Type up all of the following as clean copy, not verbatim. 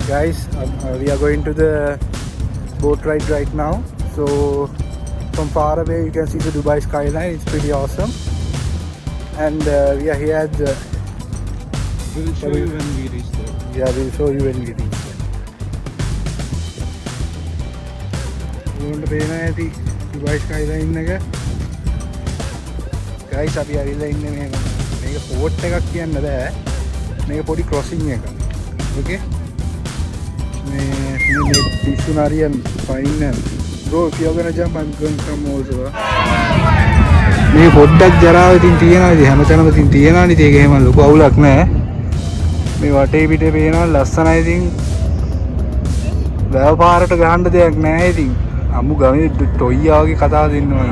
Guys, we are going to the boat ride right now. So from far away you can see the Dubai skyline. It's pretty awesome. And we are here at the... We'll show you when we reach there. Yeah, we'll show you when we reach there. ඔයගොල්ලන්ට පේනවා ඇති Dubai skyline එක. Guys, අපි ඇවිල්ලා ඉන්නේ මේක port එකක් කියන්න බෑ. මේක පොඩි crossing එකක්. Okay? මේ Pissunarian fine. Bro, if you're gonna jump, I'm going to come also. මේ පොඩ්ඩක් ජරාව ඉතින් තියෙනවා ඉතින් හැමතැනම ඉතින් තියෙනවා ඉතින් ඒක එහෙම ලොකු අවුලක් නෑ. මේ වටේ පිටේ පේනවා ලස්සනයි ඉතින්. වැව පාරට ගහන්න දෙයක් නෑ ඉතින්. අමු ගමේ ටොයියා වගේ කතා දෙන්නවා.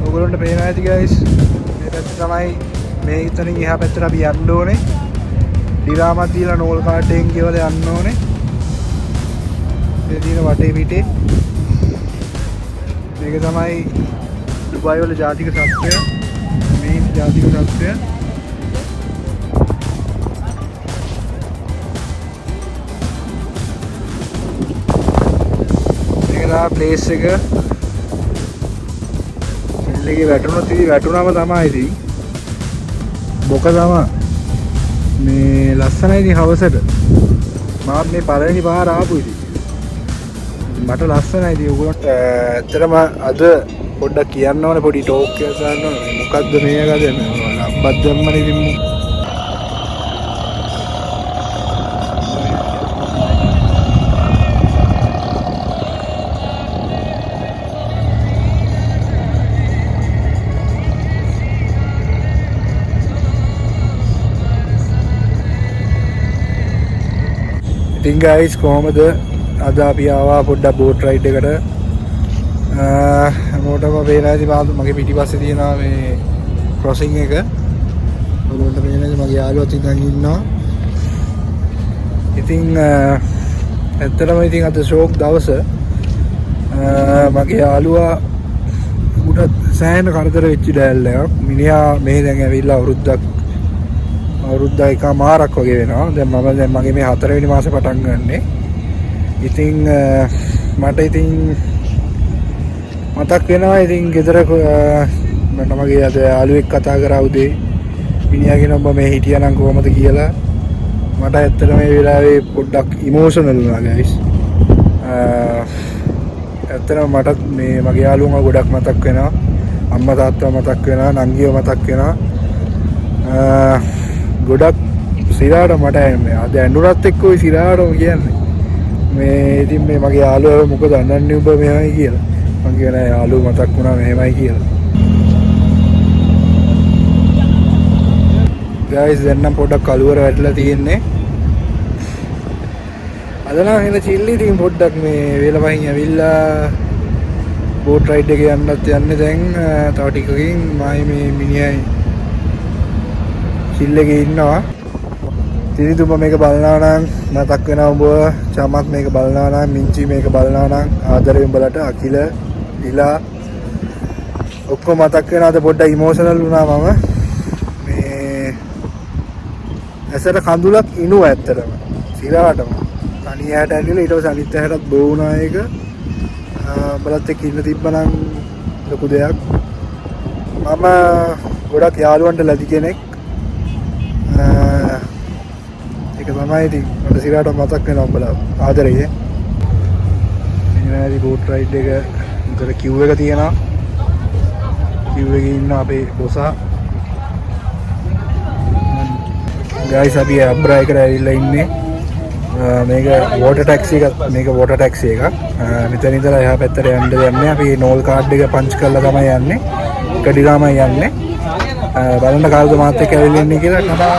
ඔයගොල්ලන්ට පේනවා ඇති guys මේ පැත්ත තමයි මේ ඉතනින් එහා පැත්තට අපි යන්න ඕනේ. ඩිරාමක් දීලා නෝල් කාඩ් එකෙන් ගෙවලා යන්න ඕනේ. මේ දින වටේ පිටේ මේක තමයි දුබයි වල ජාතික සත්වය. මේ ජාතික සත්වය. මේක තමයි ප්ලේස් එක. ඉල්ලගේ වැටුණොත් ඉතින් වැටුණාම තමයි ඉතින් බොක තමයි මේ ලස්සනයි ඉතින් හවසට මාත් මේ පළවෙනි පාර ආපු ඉතින් මට ලස්සනයි ඉතින් ඔයගොල්ලන්ට ඇත්තටම අද පොඩ්ඩක් කියන්න ඕනේ පොඩි ටෝක් එකක් ගන්න ඕනේ මොකද්ද මේකද අම්බත් දැම්මනේ ඉතින් ඉතින් guys කොහමද අද අපි ආවා පොඩ්ඩක් boat ride එකට මොකටම පේනවා ඉතින් මගේ පිටිපස්සේ තියෙනවා මේ crossing එක ඔයගොල්ලන්ට පේනවාද මගේ යාළුවා ඉතින් ඉන්නවා ඉතින් ඇත්තටම ඉතින් අද ෂෝක් දවස මගේ යාළුවා උඩ සෑහෙන කරදර වෙච්ච ඩෑල්ලයක් මිනිහා මේ දැන් ඇවිල්ලා අවුරුද්ද එකමාරක් වගේ වෙනවා. දැන් මම මගේ මේ 4 වෙනි මාසේ පටන් ගන්නෙ. ඉතින් මට ඉතින් මතක් වෙනවා ඉතින් ගෙදර මට මගේ අද යාළුවෙක් කතා කරා උදේ. මිනිහාගෙන ඔබ මේ හිටියා නම් කොහමද කියලා. මට ඇත්තටම මේ වෙලාවේ පොඩ්ඩක් ඉමෝෂනල් වුණා guys. ඇත්තටම මට මේ මගේ යාළුවන්ව ගොඩක් මතක් වෙනවා. අම්මා තාත්තා මතක් වෙනවා, නංගිව මතක් වෙනවා. ගොඩක් සිරාට මට අද ඇඬුනත් එක්ක ඔය සිරාටම කියන්නේ මේ ඉතින් මේ මගේ යාළුවා මොකද අඬන්නේ ඔබ මෙහෙමයි කියලා මම කියන යාළුවා මතක් වුණා මෙහෙමයි කියලා guys දැන් නම් පොඩ්ඩක් කලුවර වැටලා තියෙන්නේ අද නම් එන චිල්ලි ඉතින් පොඩ්ඩක් මේ වේලපහින් ඇවිල්ලා boat ride එක යන්නත් යන්නේ දැන් තව ටිකකින් මම මේ මිනිහයි සිල්ලගේ ඉන්නවා තිරිදුම මේක බලනවා නම් මතක් වෙනවා උඹ චමත් මේක බලනවා නම් මිංචි මේක බලනවා නම් ආදරේ උඹලට අකිල ඉලා ඔක්කොම මතක් වෙනවාද පොඩ්ඩක් ඉමෝෂනල් වුණා මම මේ ඇසට කඳුලක් ඉනුවා ඇත්තටම සිරාටම තනියට ඇවිල්ලා ඊට පස්සේ අනිත් ඇහැටත් බෝ වුණා ඒක බලත් එක්ක ඉන්න තිබ්බනම් ලොකු දෙයක් මම ගොඩක් යාළුවන්ට ලැබි කෙනෙක් ඒක තමයි ඉතින් මට සිරාට මතක් වෙනවා උඹලා ආදරේ ඉතින් boat ride එක උතර queue එක තියෙනවා queue එකේ ඉන්න අපේ බොසා guys අපි අබ්‍රා එකට ඇවිල්ලා ඉන්නේ මේක water taxi එකක් මෙතන ඉඳලා එහා පැත්තට යන්න යන්නේ අපි නෝල් කාඩ් එක පන්ච් කරලා තමයි යන්නේ කඩිරාමයි යන්නේ බලන්න කාලද මාත් එක්ක ඇවිල්ලා ඉන්නේ කියලා කතා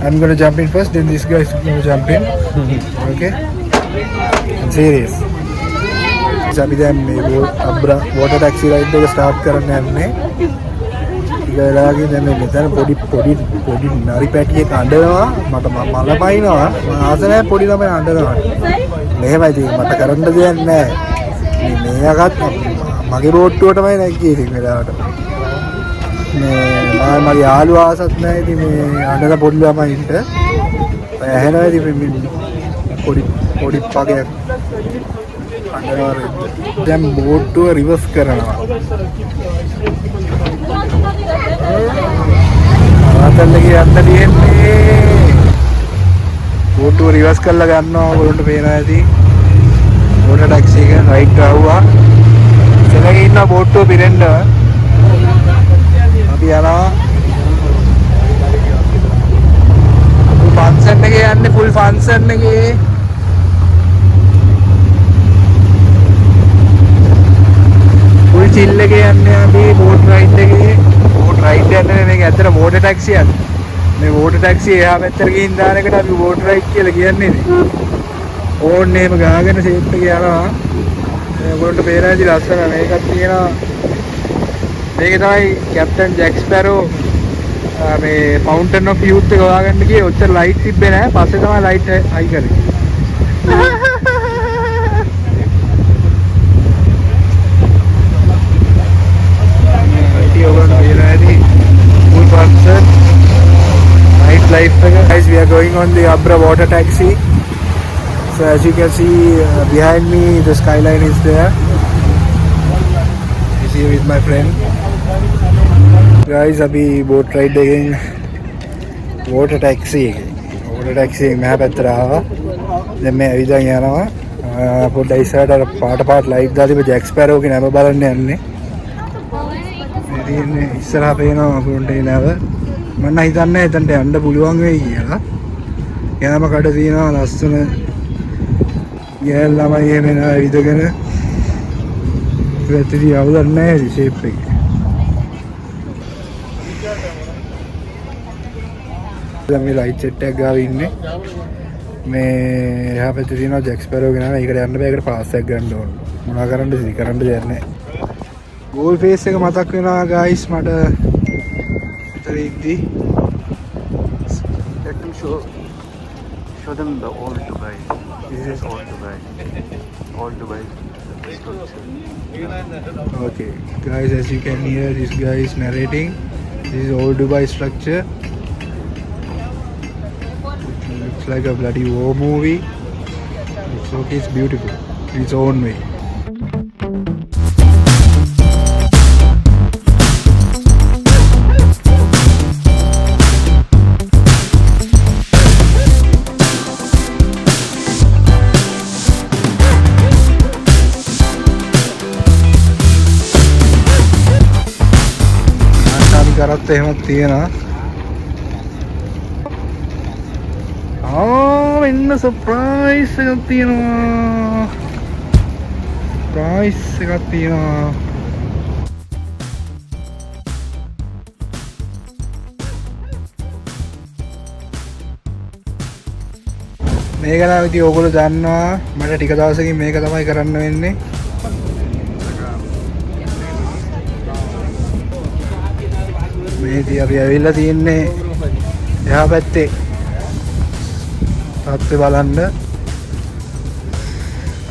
I'm gonna jump in first, then this guy is gonna jump in. Okay? I'm serious. අපි දැන් මේ අබ්‍රා water taxi ride එක start කරන්න යන්නේ. ටික වෙලාවකින් දැන් මේ මෙතන පොඩි නරි පැටියෙක් අඬනවා මට මල පයින්නවා මම ආස නැහැ පොඩි ළමයි අඬනවා මෙහෙමයි ඉතින් මට කරන්න දෙයක් නැහැ මේ යකත් මගේ බෝට්ටුවටමයි නැග්ගේ ඉතින් වෙලාවට මේ මගේ යාළුවා ආසත් නැහැ ඉතින් මේ අඬන පොඩි ළමයින්ට ඇහෙනවා ඉතින් පොඩි පගයක් අඬනවා දැන් බෝට්ටුව රිවර්ස් කරනවා ආතල්ලගේ යන්න තියෙන්නේ බෝට්ටුව රිවර්ස් කරලා ගන්නවා ඔයගොල්ලන්ට පේනවා ඇති බෝට ටැක්සි එක රයිට් ආවුවා ඉතලගේ ඉන්න බෝට්ටුව පිරෙන්න අපි යනවා ෆන්ක්ෂන් එකේ යන්නේ ෆුල් ෆන්ක්ෂන් එකේ ෆුල් චිල් එකේ යන්නේ අපි බෝට් රයිඩ් එකේ බෝට් රයිඩ් යන්නේ මේක ඇත්තට බෝට් ටැක්සියක් මේ බෝට් ටැක්සිය එහා පැත්තට ගිහින් දාන එකට අපි බෝට් රයිඩ් කියලා කියන්නේ ඕන්නේ එහෙම ගහගෙන ෂේප් එක යනවා ඔයගොල්ලන්ට පේනවා ඉතින් ලස්සන මේකක් තියෙනවා මේක තමයි කැප්ටන් ජැක් ස්පැරෝ මේ ෆවුන්ටන් ඔෆ් යූත් එක හොයාගන්න ගියේ ඔච්චර ලයිට් තිබ්බේ නැහැ පස්සේ තමයි ලයිට් හයි කරේ Guys, we are going on the Abra water taxi. So as you can see behind me, the skyline is there. Is here with my friend. Guys, abhi boat ride again. Water taxi. Water taxi मैं पैदल रहा. जब मैं अभी तक यहाँ रहा. Pot ऐसा डर पार्ट लाइट दादी पे जैक स्पैरो की नाम बालन ने अन्ने. मेरी इस तरह पे ना पॉट ही ना මම හිතන්නේ එතනට යන්න පුළුවන් වෙයි කියලා. යාම කඩ තියෙනවා ලස්සන ගෑල් ළමයි එහෙම නා විදගෙන. පැත්තේ අවුලක් නැහැ ෂේප් එක. දැන් මේ ලයිට් සෙට් එකක් ගාව ඉන්නේ. මේ එහා පැත්තේ තියෙනවා ජැක් ස්පැරෝ ගෙනාවා. ඒකට යන්න බෑ. ඒකට පාස් එකක් ගන්න ඕන. මොනවා කරන්නද ඉතින් කරන්න දෙයක් නැහැ. ගෝල් ෆේස් එක මතක් වෙනවා ගයිස් මට. Let them show them the old Dubai. This is old Dubai. Old Dubai structure. Okay, guys, as you can hear, this guy is narrating. This is old Dubai structure. It looks like a bloody war movie. It's okay. It's beautiful in its own way. කරත් එහෙමත් තියෙනවා. මෙන්න surprise එකක් තියෙනවා. Price එකක් තියෙනවා. මේක නම් ඉතින් ඕගොල්ලෝ දන්නවා මට ටික දවසකින් මේක තමයි කරන්න වෙන්නේ. මේ ඉතින් අපි ඇවිල්ලා තියන්නේ එහා පැත්තේ තාත්තේ බලන්න.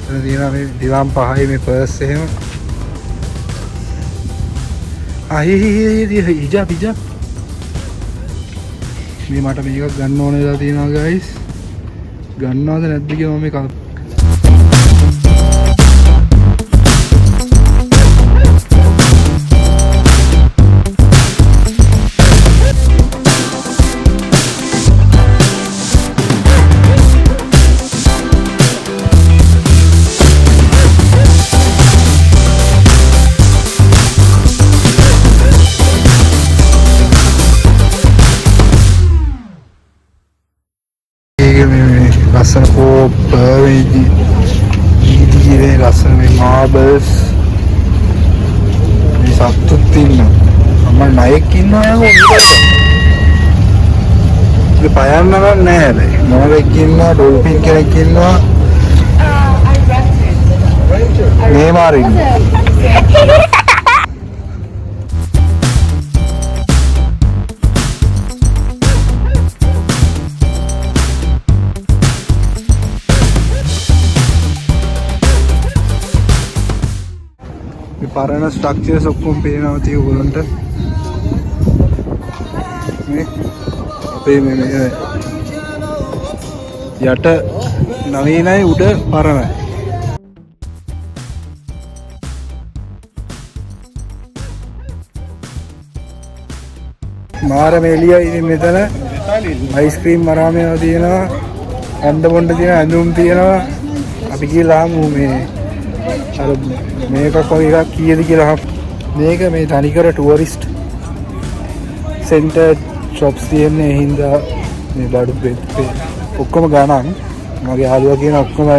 එතන තියෙනවා මේ දිවම් පහයි මේ පර්ස් එහෙම. හිජාබ් මේ මට මේකක් ගන්න ඕන වෙලා තියෙනවා ගයිස්. ගන්නවද නැද්ද කියලා මම මේ ලස්සන කෝප් වේදී ලස්සන මේ මාබල්ස් මේ සතුත් ඉන්නවා. මම ණයෙක් ඉන්නවා නේද? මේ පයන්න නෑ හැබැයි. මොනෙක් ඉන්නවා, ඩොල්ෆින් කෙනෙක් ඉන්නවා. මේ මාරින් පරණ ස්ට්‍රක්චර්ස් ඔක්කොම පේනවා තිය ඔයගොල්ලන්ට මේ අපේ මේ යට නවීනයි උඩ පරණයි මාර මේලිය ඉතින් මෙතන අයිස්ක්‍රීම් මරාමයව තියෙනවා ඇඳ බොණ්ඩ තියෙන ඇඳුම් තියෙනවා අපි කියලා මේ අර මේකක් වගේ එකක් කීයද කියලා මේක මේ තනිකර ටුවරිස්ට් සෙන්ටර් shops තියෙන්නේ හින්දා මේ බඩු ඔක්කොම ගණන් මගේ යාළුවා කියන ඔක්කොම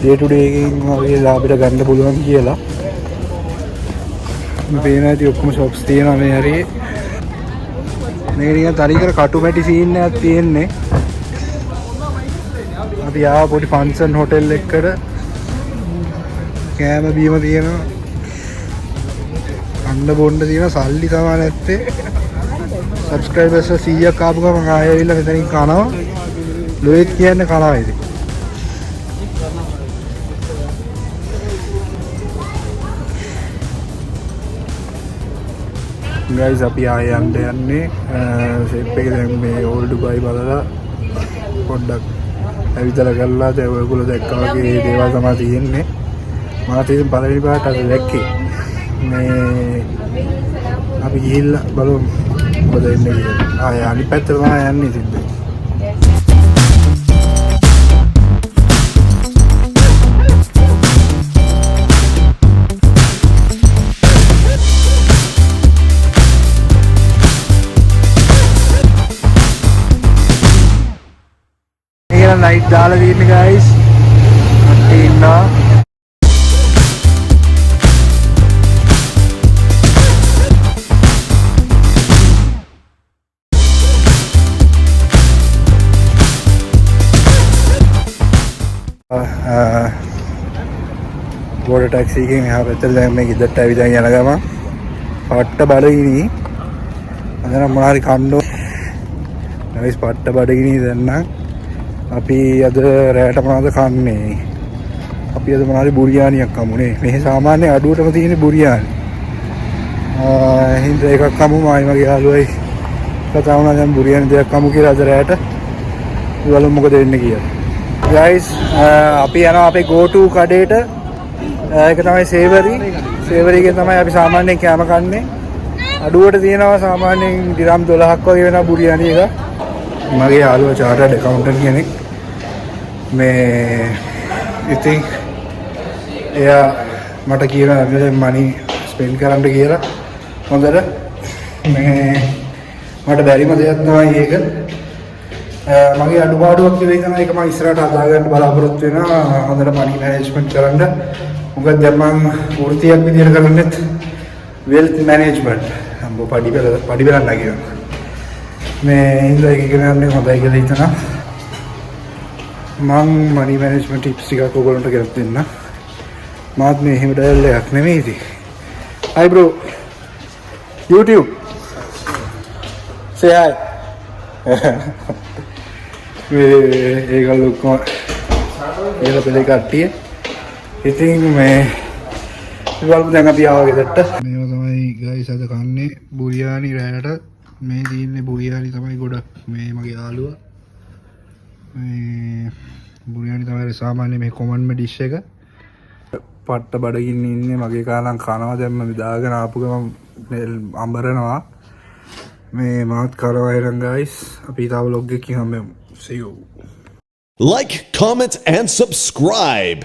day to day එකකින් වගේ ලාභයට ගන්න පුළුවන් කියලා මේ පේන ඇති ඔක්කොම shops තියෙනවා මේ හරියේ මේක නිකන් තනිකර කටුමැටි සීන් එකක් තියෙන්නේ අපි ආව පොඩි ෆන්ක්ෂන් හොටෙල් එකකට කෑම බීම තියෙනවා අන්න බොන්න තියෙන සල්ලි තමයි නැත්තේ සබ්ස්ක්‍රයිබර්ස් 100ක් ආපු ගමන් ආයෙ ඇවිල්ලා මෙතනින් කනවා ලොයිත් කියන්නේ කනවා ඉතින් guys අපි ආයෙ යන්නේ ෂෙප් එකේ දැන් මේ ඕල්ඩ් ඩුබයි බලලා පොඩ්ඩක් ඇවිදලා ගල්ලා දැන් ඔයගොල්ලෝ දැක්කා වගේ දේවල් තමයි තියෙන්නේ මම තේරෙන පළවෙනි පාට අද දැක්කේ මේ අපි ගිහිල්ලා බලමු මොකද වෙන්නේ කියලා ආයෙ අනිත් පැත්තට තමයි යන්නේ ඉතින් लाइट डाल दी गाइस इन्ना बोर्ड टैक्सी के यहाँ पे चल जाए मैं किधर टाइप जाएंगे लगा वहाँ पट्टा बढ़ेगी नहीं अगर हमारे खांडो गाइस पट्टा बढ़ेगी नहीं देना අපි අද රැයට මොනවද කන්නේ අපි අද මොනවාරි බුරියානියක් කමුනේ මේ සාමාන්‍ය අඩුවටම තියෙන බුරියානි හින්දා එකක් කමු මයි මගේ යාළුවයි කතා වුණා දැන් බුරියානි දෙකක් කමු කියලා අද රැයට බලමු මොකද වෙන්නේ කියලා guys අපි යනවා අපේ go to කඩේට ඒක තමයි සේවරි එකෙන් තමයි අපි සාමාන්‍යයෙන් කෑම කන්නේ අඩුවට තියෙනවා සාමාන්‍යයෙන් දිරම් 12ක් වගේ වෙන බුරියානි එක මගේ යාළුවා චාටර්ඩ් ඇකවුන්ටන්ට් කෙනෙක් මේ ඉතින් එයා මට කියනවා මනි ස්පෙන්ඩ් කරන්න කියලා හොඳට මේ මට බැරිම දෙයක් තමයි ඒක මගේ අඩුපාඩුවක් නෙවෙයි තමයි ඒක මම ඉස්සරහට හදාගන්න බලාපොරොත්තු වෙනවා හොඳට මනි මැනේජ්මන්ට් කරන්න මොකද දැන් මම වෘත්තියක් විදියට කරන්නේත් වෙල්ත් මැනේජ්මන්ට් අම්බෝ පඩි බලන්න කියනවා මේ හින්දා එක ඉගෙන ගන්න හොඳයි කියලා හිතනවා මම මනි මැනේජ්මන්ට් ටිප්ස් ටිකක් ඔයගොල්ලන්ට ගෙනත් දෙන්න මාත් මේ එහෙම ඩයල් එකක් නෙමෙයි ඉතින් hi bro YouTube say hi ඒගොල්ලෝ කොහොම ඒලා පෙළේ කට්ටිය ඉතින් මේ ඉවල්පු දැන් අපි ආවා ගෙදරට මේව තමයි guys අද කන්නේ බුරියානි රැයට මේ දින්නේ බුරියානි තමයි ගොඩක් මේ මගේ යාළුවා මේ බුරියානි තමයි සාමාන්‍ය මේ කොමන්ම ඩිෂ් එක පට්ට බඩගින්න ඉන්නේ මගේ කාලම් කනවා දැන් මම දාගෙන ආපු ගමන් අඹරනවා මේ මාත් කරවා ඉරන් guys අපි තව vlog එකකින් හම්බෙමු see you like comment and subscribe